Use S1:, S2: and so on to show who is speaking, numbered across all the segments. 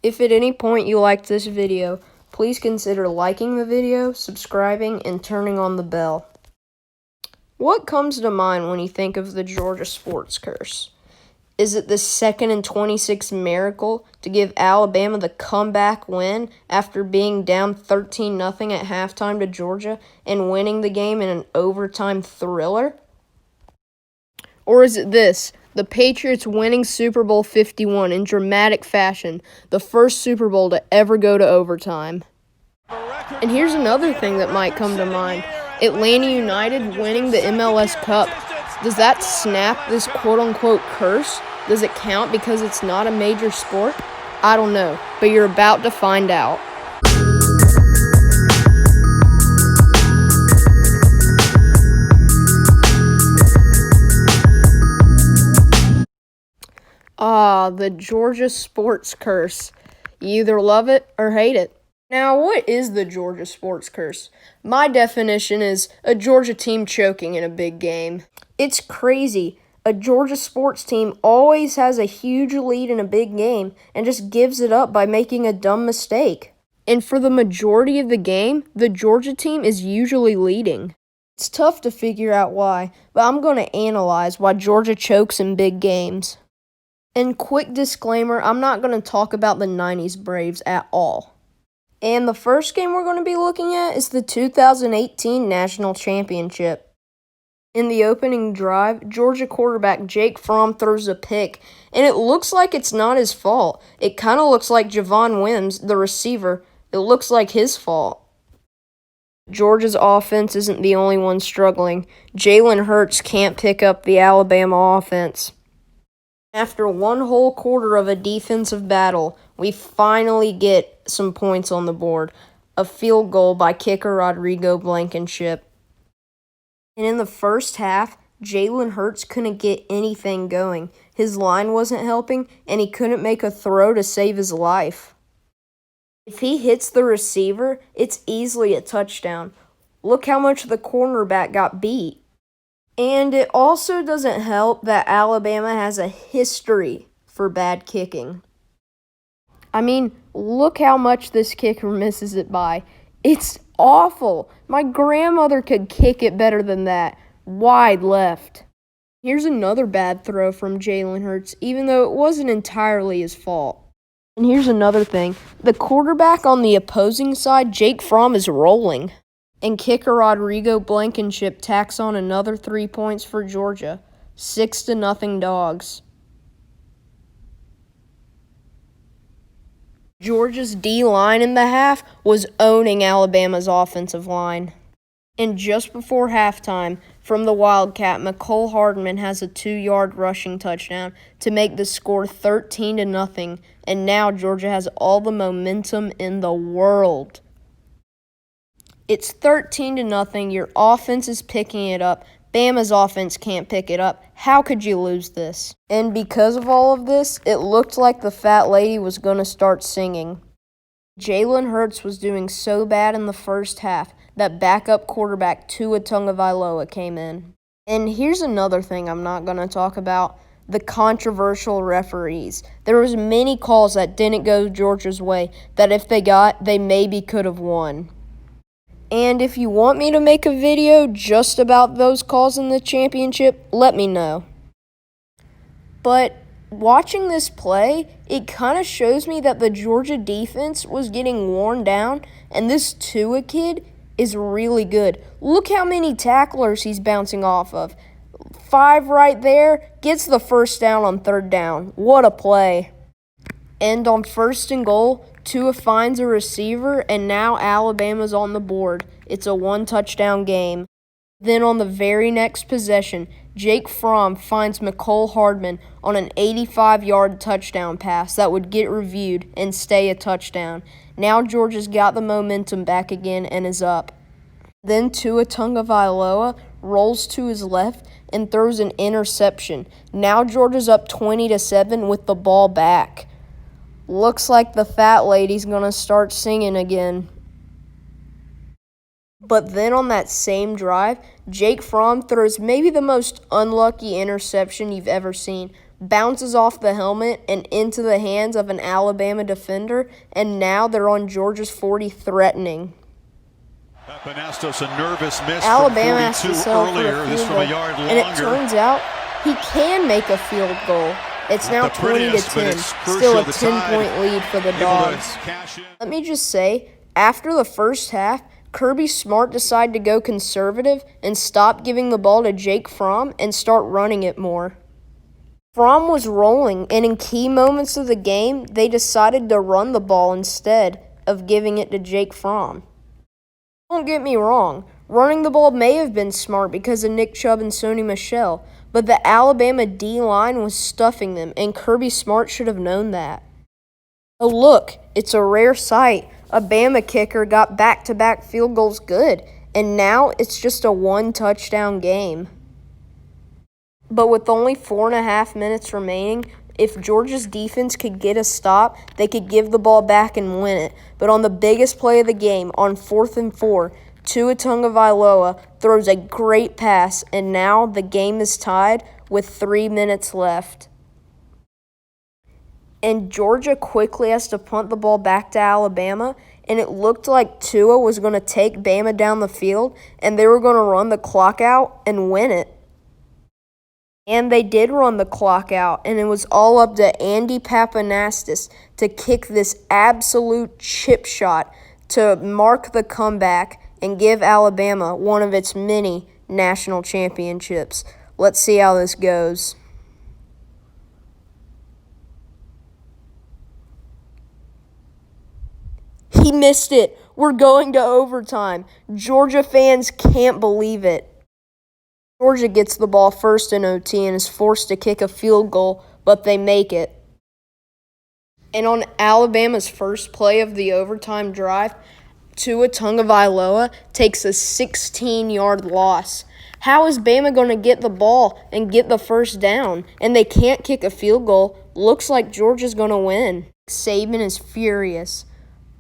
S1: If at any point you liked this video, please consider liking the video, subscribing, and turning on the bell. What comes to mind when you think of the Georgia sports curse? Is it the 2nd and 26 miracle to give Alabama the comeback win after being down 13-0 at halftime to Georgia and winning the game in an overtime thriller? Or is it this, the Patriots winning Super Bowl 51 in dramatic fashion, the first Super Bowl to ever go to overtime? And here's another thing that might come to mind. Atlanta United winning the MLS Cup. Does that snap this quote-unquote curse? Does it count because it's not a major sport? I don't know, but you're about to find out. The Georgia sports curse. You either love it or hate it. Now, what is the Georgia sports curse? My definition is a Georgia team choking in a big game. It's crazy. A Georgia sports team always has a huge lead in a big game and just gives it up by making a dumb mistake. And for the majority of the game, the Georgia team is usually leading. It's tough to figure out why, but I'm going to analyze why Georgia chokes in big games. And quick disclaimer, I'm not going to talk about the 90s Braves at all. And the first game we're going to be looking at is the 2018 National Championship. In the opening drive, Georgia quarterback Jake Fromm throws a pick, and it looks like it's not his fault. It kind of looks like Javon Wims, the receiver, it looks like his fault. Georgia's offense isn't the only one struggling. Jalen Hurts can't pick up the Alabama offense. After one whole quarter of a defensive battle, we finally get some points on the board. A field goal by kicker Rodrigo Blankenship. And in the first half, Jalen Hurts couldn't get anything going. His line wasn't helping, and he couldn't make a throw to save his life. If he hits the receiver, it's easily a touchdown. Look how much the cornerback got beat. And it also doesn't help that Alabama has a history for bad kicking. I mean, look how much this kicker misses it by. It's awful. My grandmother could kick it better than that. Wide left. Here's another bad throw from Jalen Hurts, even though it wasn't entirely his fault. And here's another thing. The quarterback on the opposing side, Jake Fromm, is rolling. And kicker Rodrigo Blankenship tacks on another 3 points for Georgia. 6-0 Dogs. Georgia's D-line in the half was owning Alabama's offensive line. And just before halftime, from the Wildcat, Mecole Hardman has a 2-yard rushing touchdown to make the score 13-0, and now Georgia has all the momentum in the world. It's 13-0, your offense is picking it up. Bama's offense can't pick it up. How could you lose this? And because of all of this, it looked like the fat lady was going to start singing. Jalen Hurts was doing so bad in the first half that backup quarterback Tua Tagovailoa came in. And here's another thing I'm not going to talk about, the controversial referees. There was many calls that didn't go Georgia's way that if they got, they maybe could have won. And if you want me to make a video just about those calls in the championship, let me know. But watching this play, it kind of shows me that the Georgia defense was getting worn down, and this Tua kid is really good. Look how many tacklers he's bouncing off of. 5 right there, gets the first down on 3rd down. What a play. And on 1st and goal, Tua finds a receiver, and now Alabama's on the board. It's a 1-touchdown game. Then on the very next possession, Jake Fromm finds Mecole Hardman on an 85-yard touchdown pass that would get reviewed and stay a touchdown. Now Georgia's got the momentum back again and is up. Then Tua Tagovailoa rolls to his left and throws an interception. Now Georgia's up 20-7 with the ball back. Looks like the fat lady's going to start singing again. But then on that same drive, Jake Fromm throws maybe the most unlucky interception you've ever seen. bounces off the helmet and into the hands of an Alabama defender, and now they're on Georgia's 40 threatening.
S2: Epenastos, a nervous miss
S1: Alabama has
S2: from
S1: to
S2: 42
S1: settle for
S2: earlier.
S1: a
S2: This
S1: field
S2: from
S1: goal,
S2: a yard longer.
S1: and it turns out he can make a field goal. It's now 20-10, still a 10-point lead for the Dogs. Let me just say, after the first half, Kirby Smart decided to go conservative and stop giving the ball to Jake Fromm and start running it more. Fromm was rolling, and in key moments of the game, they decided to run the ball instead of giving it to Jake Fromm. Don't get me wrong, running the ball may have been smart because of Nick Chubb and Sony Michel, but the Alabama D-line was stuffing them, and Kirby Smart should have known that. Oh look, it's a rare sight. A Bama kicker got back-to-back field goals good, and now it's just a one-touchdown game. But with only 4.5 minutes remaining, if Georgia's defense could get a stop, they could give the ball back and win it. But on the biggest play of the game, on 4th and 4, Tua Tagovailoa throws a great pass, and now the game is tied with 3 minutes left. And Georgia quickly has to punt the ball back to Alabama, and it looked like Tua was going to take Bama down the field, and they were going to run the clock out and win it. And they did run the clock out, and it was all up to Andy Papanastis to kick this absolute chip shot to mark the comeback and give Alabama one of its many national championships. Let's see how this goes. He missed it. We're going to overtime. Georgia fans can't believe it. Georgia gets the ball first in OT and is forced to kick a field goal, but they make it. And on Alabama's first play of the overtime drive, Tua Tagovailoa takes a 16-yard loss. How is Bama going to get the ball and get the first down? And they can't kick a field goal. Looks like Georgia's going to win. Saban is furious.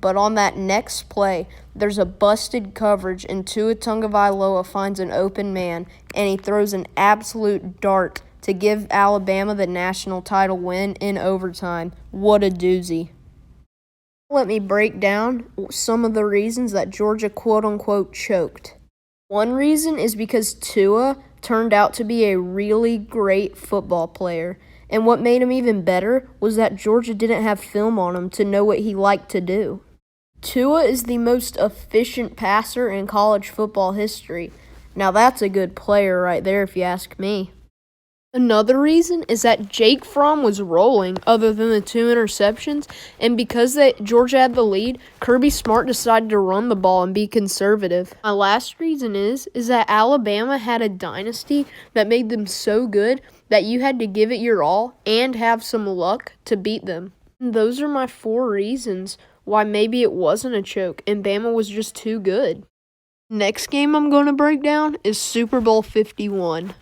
S1: But on that next play, there's a busted coverage, and Tua Tagovailoa finds an open man, and he throws an absolute dart to give Alabama the national title win in overtime. What a doozy. Let me break down some of the reasons that Georgia quote-unquote choked. One reason is because Tua turned out to be a really great football player. And what made him even better was that Georgia didn't have film on him to know what he liked to do. Tua is the most efficient passer in college football history. Now that's a good player right there if you ask me. Another reason is that Jake Fromm was rolling other than the 2 interceptions, and because Georgia had the lead, Kirby Smart decided to run the ball and be conservative. My last reason is that Alabama had a dynasty that made them so good that you had to give it your all and have some luck to beat them. And those are my 4 reasons why maybe it wasn't a choke and Bama was just too good. Next game I'm going to break down is Super Bowl 51.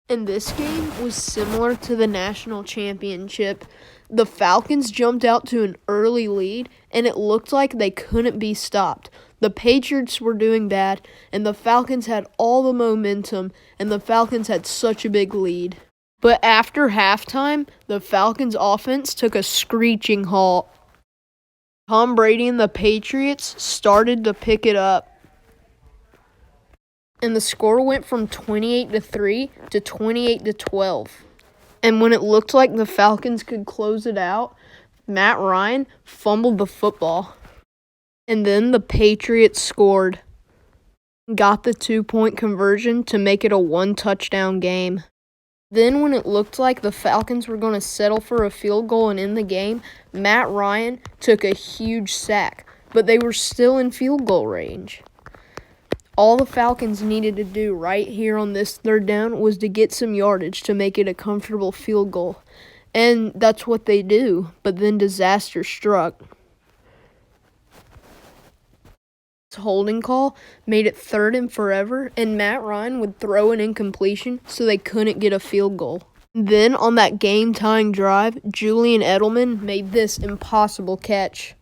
S1: And this game was similar to the national championship. The Falcons jumped out to an early lead, and it looked like they couldn't be stopped. The Patriots were doing bad, and the Falcons had all the momentum, and the Falcons had such a big lead. But after halftime, the Falcons' offense took a screeching halt. Tom Brady and the Patriots started to pick it up. And the score went from 28-3 to 28-12. And when it looked like the Falcons could close it out, Matt Ryan fumbled the football. And then the Patriots scored. Got the 2-point conversion to make it a 1-touchdown game. Then when it looked like the Falcons were going to settle for a field goal and end the game, Matt Ryan took a huge sack. But they were still in field goal range. All the Falcons needed to do right here on this 3rd down was to get some yardage to make it a comfortable field goal. And that's what they do, but then disaster struck. This holding call made it 3rd and forever, and Matt Ryan would throw an incompletion so they couldn't get a field goal. Then on that game-tying drive, Julian Edelman made this impossible catch.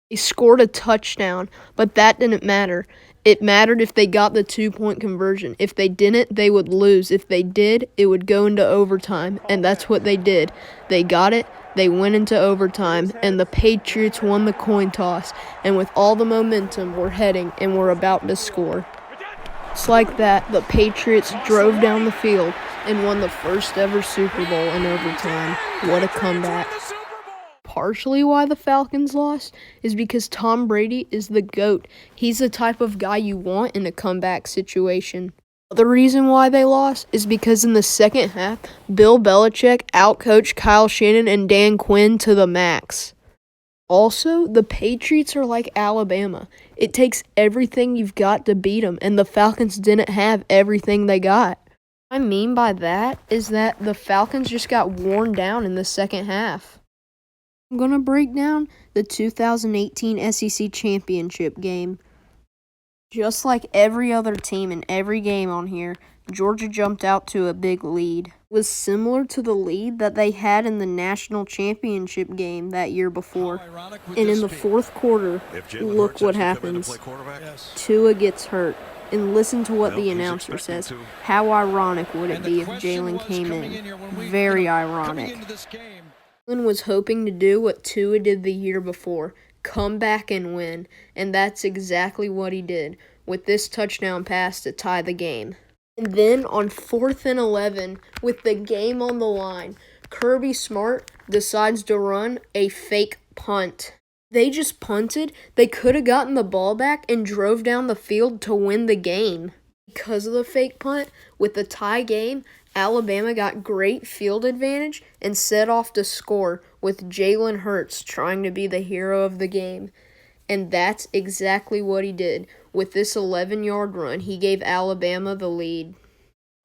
S1: They scored a touchdown, but that didn't matter. It mattered if they got the 2-point conversion. If they didn't, they would lose. If they did, it would go into overtime, and that's what they did. They got it, they went into overtime, and the Patriots won the coin toss. And with all the momentum, we're heading, and we're about to score. Just like that, the Patriots drove down the field and won the first ever Super Bowl in overtime. What a comeback. Partially why the Falcons lost is because Tom Brady is the GOAT. He's the type of guy you want in a comeback situation. The reason why they lost is because in the second half, Bill Belichick outcoached Kyle Shanahan and Dan Quinn to the max. Also, the Patriots are like Alabama. It takes everything you've got to beat them, and the Falcons didn't have everything they got. What I mean by that is that the Falcons just got worn down in the second half. I'm going to break down the 2018 SEC Championship game. Just like every other team in every game on here, Georgia jumped out to a big lead. It was similar to the lead that they had in the national championship game that year before. And in the fourth quarter, look what happens. Tua gets hurt. And listen to what the announcer says. How ironic would it be if Jalen came in? Very ironic. Jalen was hoping to do what Tua did the year before, come back and win, and that's exactly what he did, with this touchdown pass to tie the game. And then on 4th and 11, with the game on the line, Kirby Smart decides to run a fake punt. They just punted. They could have gotten the ball back and drove down the field to win the game. Because of the fake punt, with the tie game, Alabama got great field advantage and set off to score with Jalen Hurts trying to be the hero of the game. And that's exactly what he did. With this 11-yard run, he gave Alabama the lead.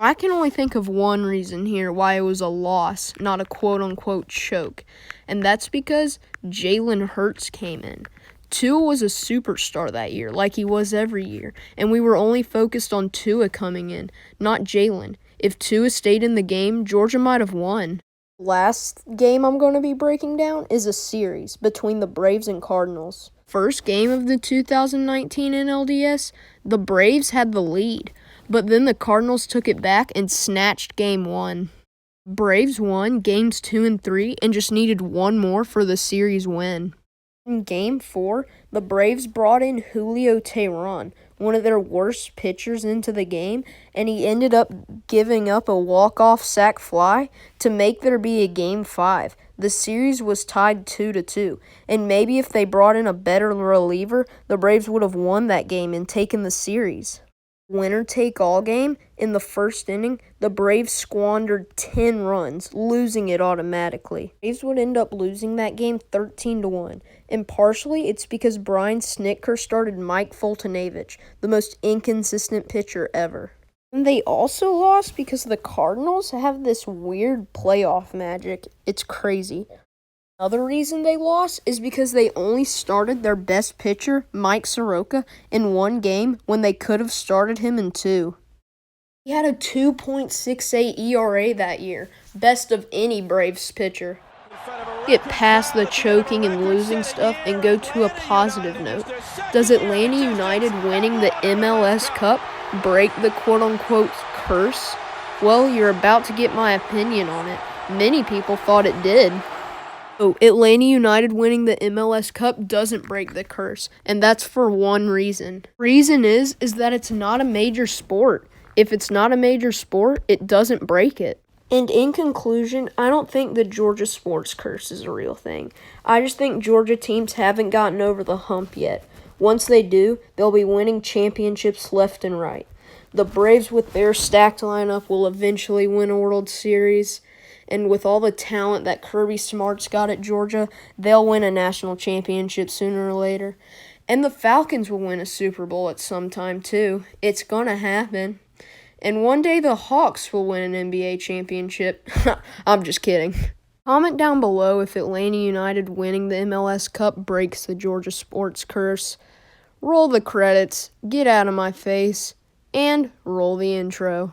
S1: I can only think of one reason here why it was a loss, not a quote-unquote choke. And that's because Jalen Hurts came in. Tua was a superstar that year, like he was every year. And we were only focused on Tua coming in, not Jalen. If Tua stayed in the game, Georgia might have won. Last game I'm going to be breaking down is a series between the Braves and Cardinals. First game of the 2019 NLDS, the Braves had the lead, but then the Cardinals took it back and snatched Game 1. Braves won Games 2 and 3 and just needed one more for the series win. In Game 4, the Braves brought in Julio Teheran, one of their worst pitchers, into the game, and he ended up giving up a walk-off sac fly to make there be a Game 5. The series was tied 2-2, and maybe if they brought in a better reliever, the Braves would have won that game and taken the series. Winner-take-all game, in the first inning, the Braves squandered 10 runs, losing it automatically. The Braves would end up losing that game 13-1, and partially it's because Brian Snitker started Mike Foltynewicz, the most inconsistent pitcher ever. And they also lost because the Cardinals have this weird playoff magic. It's crazy. Another reason they lost is because they only started their best pitcher, Mike Soroka, in one game when they could have started him in 2. He had a 2.68 ERA that year, best of any Braves pitcher. Get past the choking and losing stuff and go to a positive note. Does Atlanta United winning the MLS Cup break the quote-unquote curse? Well, you're about to get my opinion on it. Many people thought it did. Oh, Atlanta United winning the MLS Cup doesn't break the curse, and that's for one reason. Reason is that it's not a major sport. If it's not a major sport, it doesn't break it. And in conclusion, I don't think the Georgia sports curse is a real thing. I just think Georgia teams haven't gotten over the hump yet. Once they do, they'll be winning championships left and right. The Braves, with their stacked lineup, will eventually win a World Series. And with all the talent that Kirby Smart's got at Georgia, they'll win a national championship sooner or later. And the Falcons will win a Super Bowl at some time, too. It's gonna happen. And one day the Hawks will win an NBA championship. I'm just kidding. Comment down below if Atlanta United winning the MLS Cup breaks the Georgia sports curse. Roll the credits, get out of my face, and roll the intro.